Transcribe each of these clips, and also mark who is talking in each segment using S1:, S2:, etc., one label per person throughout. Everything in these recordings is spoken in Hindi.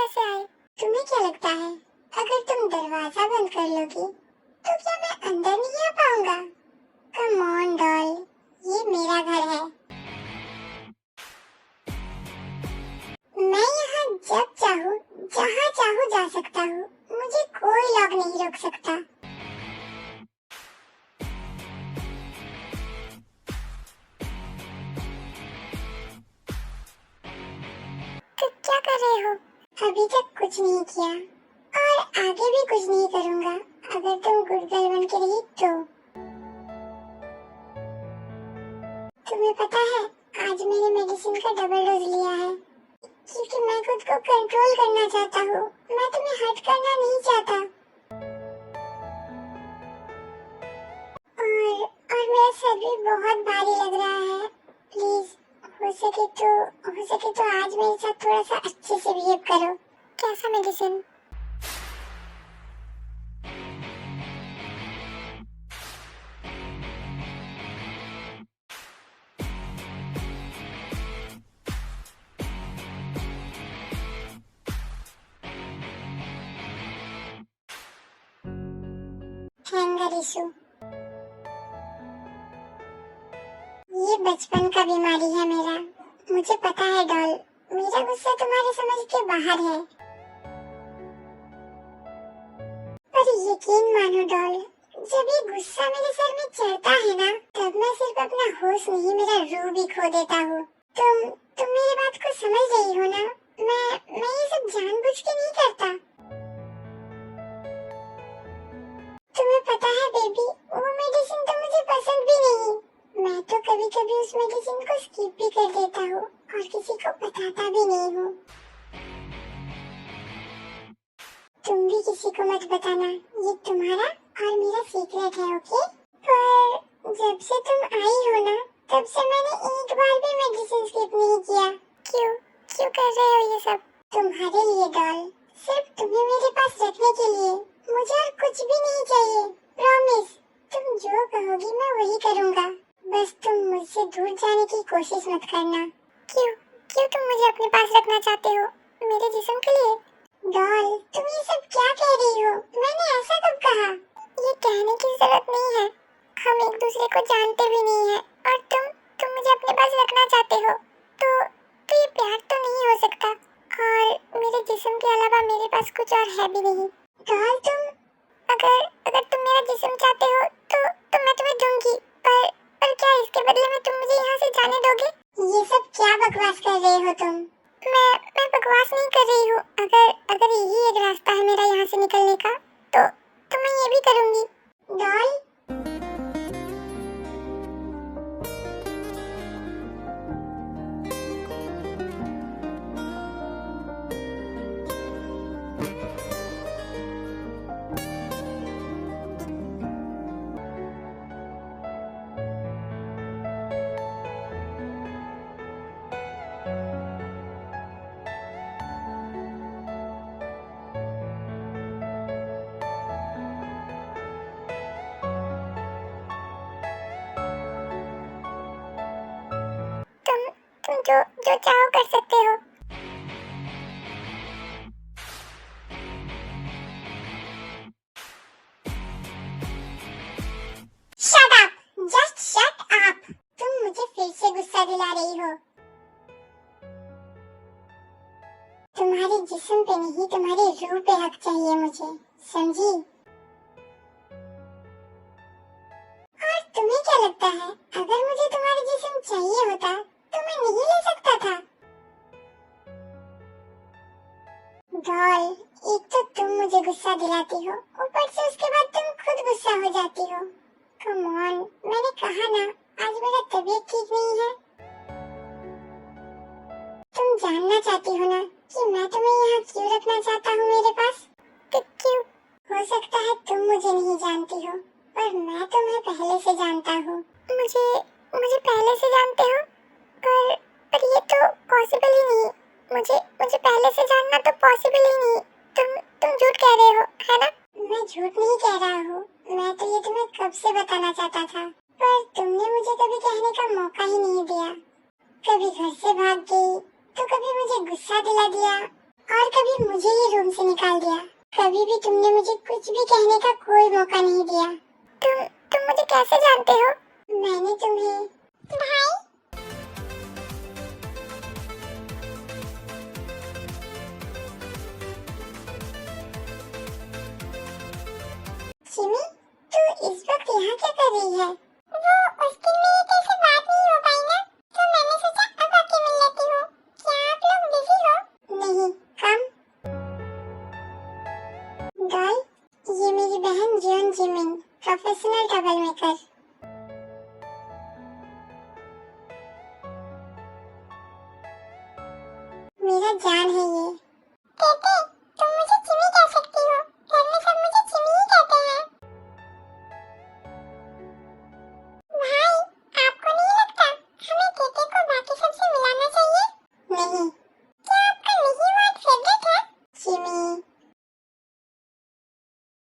S1: कैसे आए? तुम्हें क्या लगता है अगर तुम दरवाजा बंद कर लोगी तो क्या मैं अंदर नहीं आ पाऊंगा? कम ऑन डॉल, ये मेरा घर है। मैं यहाँ जब चाहूँ जहाँ चाहूँ जा सकता हूँ, मुझे कोई लॉक नहीं रोक सकता। तो क्या कर रहे हो? अभी तक कुछ नहीं किया और आगे भी कुछ नहीं करूँगा अगर तुम गुड गर्ल बन के रही तो। तुम्हें पता है आज मैंने मेडिसिन का डबल डोज लिया है क्योंकि मैं खुद को कंट्रोल करना चाहता हूँ। मैं तुम्हें हर्ट करना नहीं चाहता। और मेरा सर भी बहुत भारी लग रहा है। प्लीज हो सके तो आज मेरे साथ थोड़ा सा अच्छे से बिहेव करो। कैसा मेडिसिन? हैंगर इशू, ये बचपन का बीमारी है मेरा। मुझे पता है डॉल, मेरा गुस्सा तुम्हारे समझ के बाहर है, पर यकीन मानो डॉल, जब ये गुस्सा मेरे सर में चढ़ता है ना, तब मैं सिर्फ अपना होश नहीं, मेरा रूह भी खो देता हूँ। तुम मेरी बात को समझ रही हो ना? मैं ये सब जानबूझ के नहीं करता। तुम्हें पता है बेबी, वो मेडिसिन तो मुझे पसंद भी नहीं। मैं तो कभी कभी उस मेडिसिन को स्किप भी कर देता हूँ और किसी को बताता भी नहीं हूँ। तुम भी किसी को मत बताना, ये तुम्हारा और मेरा सीक्रेट है, ओके? पर जब से तुम आई हो ना, तब से मैंने एक बार भी मेडिसिन स्किप नहीं किया। क्यों कर रहे हो ये सब? तुम्हारे लिए डॉल, सिर्फ तुम्हें मेरे पास रखने के लिए। मुझे और कुछ भी नहीं चाहिए, प्रॉमिस। तुम जो कहोगी मैं वही करूँगा, बस तुम मुझसे दूर जाने की कोशिश मत करना। क्यों तुम मुझे अपने पास रखना चाहते हो? मेरे जिस्म के लिए? डॉल, तुम ये सब क्या कह रही हो? मैंने ऐसा कब कहा? ये कहने की जरूरत नहीं है, हम एक दूसरे को जानते भी नहीं है, और तुम मुझे अपने पास रखना चाहते हो, तो ये प्यार तो नहीं हो सकता। और मेरे जिस्म के अलावा मेरे पास कुछ और है भी नहीं। डॉल, अगर तुम मेरा जिस्म चाहते हो तो मैं तुम्हें दूंगी, पर क्या इसके बदले में तुम मुझे यहाँ से जाने दोगे? ये सब क्या बकवास कर रहे हो तुम? मैं बकवास नहीं कर रही हूँ। अगर यही एक रास्ता है मेरा यहाँ से निकलने का, तो मैं ये भी करूँगी। डॉल, तुम जो चाहो कर सकते हो। Shut up! Just shut up! तुम मुझे फिर से गुस्सा दिला रही हो। तुम्हारे जिस्म पे नहीं, तुम्हारे रूह पे हक चाहिए मुझे, समझी? और तुम्हें क्या लगता है अगर मुझे तुम्हारे जिस्म चाहिए होता तो मैं नहीं ले सकता था? डॉल, एक तो तुम मुझे गुस्सा दिलाती हो, ऊपर से उसके बाद तुम खुद गुस्सा हो जाती हो। कम ऑन, मैंने कहा ना आज मेरा तबीयत ठीक नहीं है। तुम जानना चाहती हो ना कि मैं तुम्हें यहाँ क्यों रखना चाहता हूँ मेरे पास? क्यों? हो सकता है तुम मुझे नहीं जानती हो, पर मैं तुम्हें पहले से जानता हूँ। मुझे पहले से जानते हो? पर ये तो पॉसिबल ही नहीं। मुझे पहले से जानना तो पॉसिबल ही नहीं। तुम झूठ कह रहे हो, है ना? मैं झूठ नहीं कह रहा हूँ, मैं तो ये तुम्हें कब से बताना चाहता था, पर तुमने मुझे कभी कहने का मौका ही नहीं दिया। कभी घर से भाग गई, तो कभी मुझे गुस्सा दिला दिया, और कभी मुझे ही रूम से निकाल दिया। कभी भी तुमने मुझे कुछ भी कहने का कोई मौका नहीं दिया। तुम मुझे कैसे जानते हो? मैंने तुम्हें भाई सिमी, तू इस वक्त यहाँ क्या कर रही है? वो उस दिन मेरी तेरे से बात नहीं हो पाई ना, तो मैंने सोचा अब आके मिल लेती हूँ। क्या आप लोग बिजी हो? नहीं, कम। गाय, ये मेरी बहन Jeon Jimin, professional trouble maker. मेरा जान है ये। तेते, तुम मुझे चिमी कह सकती हो। घर में सब मुझे चिमी ही कहते हैं। भाई, आपको नहीं लगता हमें तेते को बाकी सबसे मिलाना चाहिए? नहीं। क्या आपका नहीं वर्ड फेवरेट है? चिमी।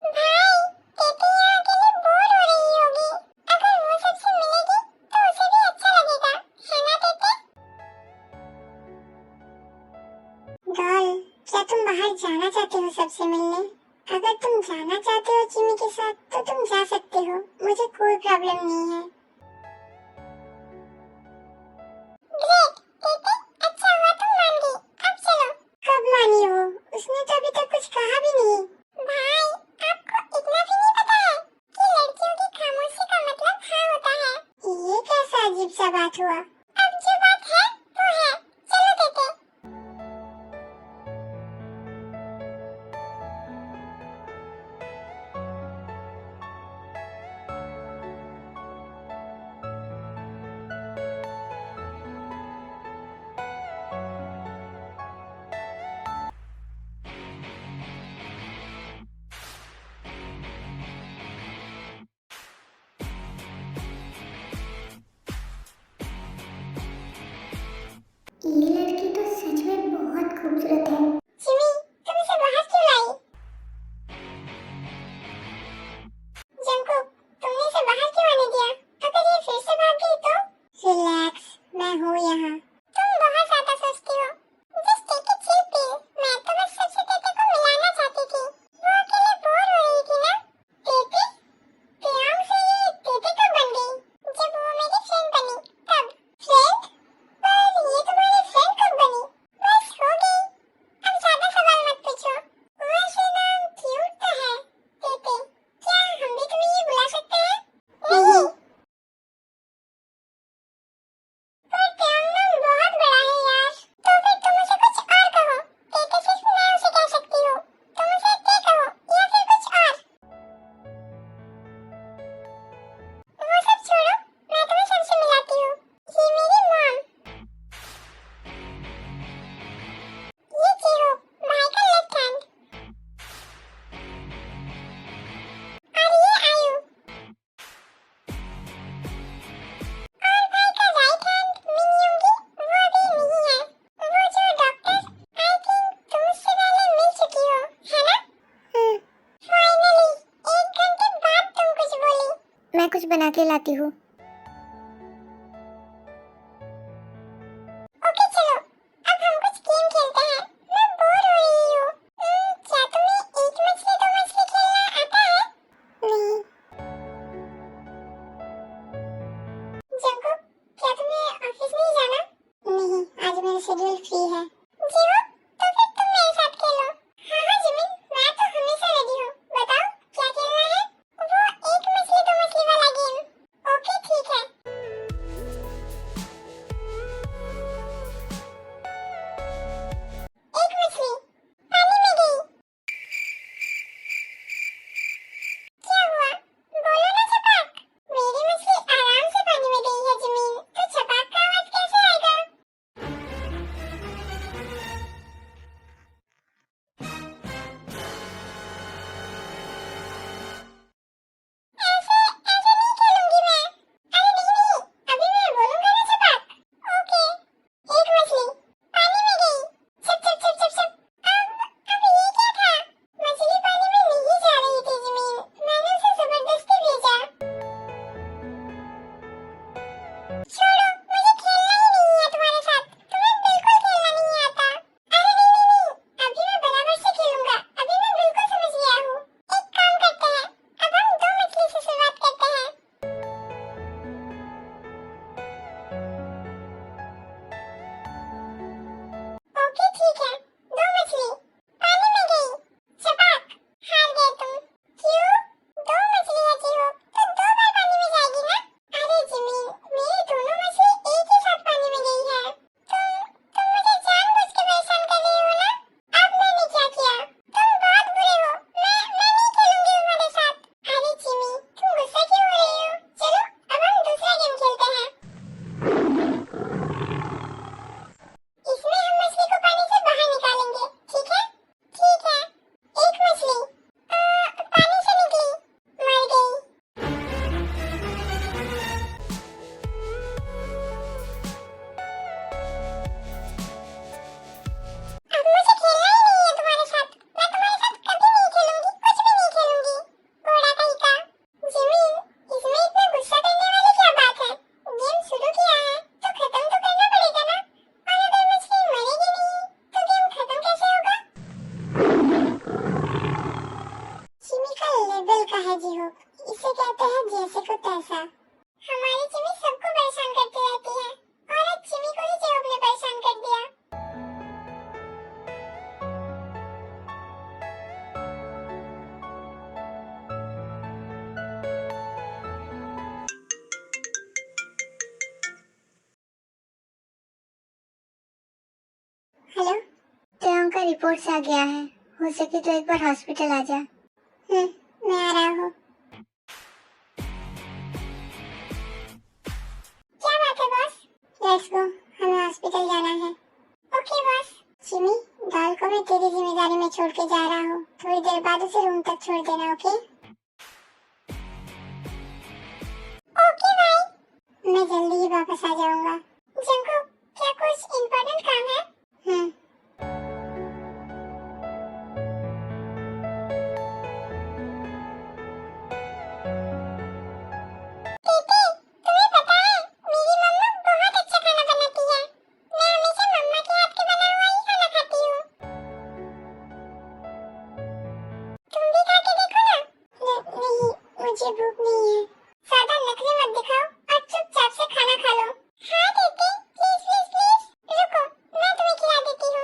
S1: भाई, तेते यहाँ अकेले बोर हो रही होगी। अगर वो सबसे मिलेगी तो उसे भी अच्छा लगेगा, है ना तेते? डॉल, क्या तुम बाहर जाना चाहते हो सबसे मिलने? अगर तुम जाना चाहते हो चिमी के साथ तो तुम जा सकते हो, मुझे कोई प्रॉब्लम नहीं है। ग्रेट, तेते, अच्छा हुआ तुम मान गई। अब चलो। कब मानी हो? उसने तो अभी तक कुछ कहा भी नहीं। भाई, आपको इतना भी नहीं पता है कि लड़कियों की खामोशी का मतलब हाँ होता है। ये कैसा अजीब सा बात हुआ? अब जो बात है वो है। चलो तेते। ये लड़की तो सच में बहुत खूबसूरत है। सिमी, तुम इसे बाहर क्यों लाई? जंकुक, तुमने इसे बाहर क्यों आने दिया? अगर ये फिर से भाग गई तो? रिलैक्स, मैं हूँ यहाँ। तुम बहुत ज्यादा सोचती हो। Just take it chill pill. मैं तो बस सबसे तेते को मिलाना चाहती थी। वो अकेले बोर हो रही थी ना? तेते? प्याम से ये तेते कब बन गई? जब वो मेरी फ्रेंड बनी तब। फ्रेंड? पर ये तुम्हारी फ्रेंड कब बनी? बस हो गई। अब ज्यादा सवाल मत पूछो। वैसे नाम क्यूट तो है, तेते। क्या हम भी तुम्हें ये बुला सकते हैं? नहीं। पर प्याम नाम बहुत बड़ा है यार। तो फिर तुम उसे कुछ और कहो। तेते सिर्फ मैं उसे कह सकती हूँ। तुम उसे ते कहो या फिर कुछ और। वो सब छोड़ो, मैं तुम्हें सबसे मिलाती हूँ। ये मेरी मॉम। ये जीरो, भाई का लेफ्ट हैंड। और ये आयु। और भाई का राइट हैंड मिनयुंगी, वो अभी नहीं है। वो जो डॉक्टर, आई थिंक तुम उससे पहले मिल चुकी हो, है ना? फाइनली, 1 घंटे बाद तुम कुछ बोली। मैं कुछ बना के लाती हूँ। ओके चलो, अब हम कुछ गेम खेलते हैं। मैं बोर हो रही हूँ। क्या तुम्हें एक मछली दो मछली खेलना आता है? नहीं। जंकुक, क्या तुम्हें ऑफिस नहीं जाना? नहीं, आज मेरा शेड्यूल फ्री है। जीरो, तो फिर तुम मेरे साथ खेलो। हाँ हाँ जिमिन, मैं तो हमेशा रेडी हूँ। बताओ क्या खेलना है? वो एक मछली दो मछली वाला गेम। ओके रिपोर्ट्स आ गया है, हो सके तो एक बार हॉस्पिटल आ जा। मैं आ रहा हूँ। क्या बात है बॉस? लेट्स गो, हमें हॉस्पिटल जाना है। Okay boss. जिमी, डॉल को मैं तेरी जिम्मेदारी में छोड़ के जा रहा हूँ। थोड़ी देर बाद उसे रूम तक छोड़ देना, ओके? ओके भाई। मैं जल्दी ही वापस आ जाऊंगा। जंगकुक, क्या कुछ इम्पोर्टेंट काम है? दीदी, तुम्हें पता है मेरी मम्मा बहुत अच्छा खाना बनाती है। मैं हमेशा मम्मा के हाथ के बना हुआ ही खाना खाती हूँ। तुम भी खा के देखो ना। नहीं, मुझे भूख नहीं है। ज्यादा नखरे मत दिखाओ और चुपचाप से खाना खा लो। हाँ दीदी, प्लीज प्लीज प्लीज। रुको, मैं तुम्हें खिला देती हूँ।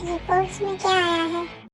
S1: रिपोर्ट्स में क्या आया है?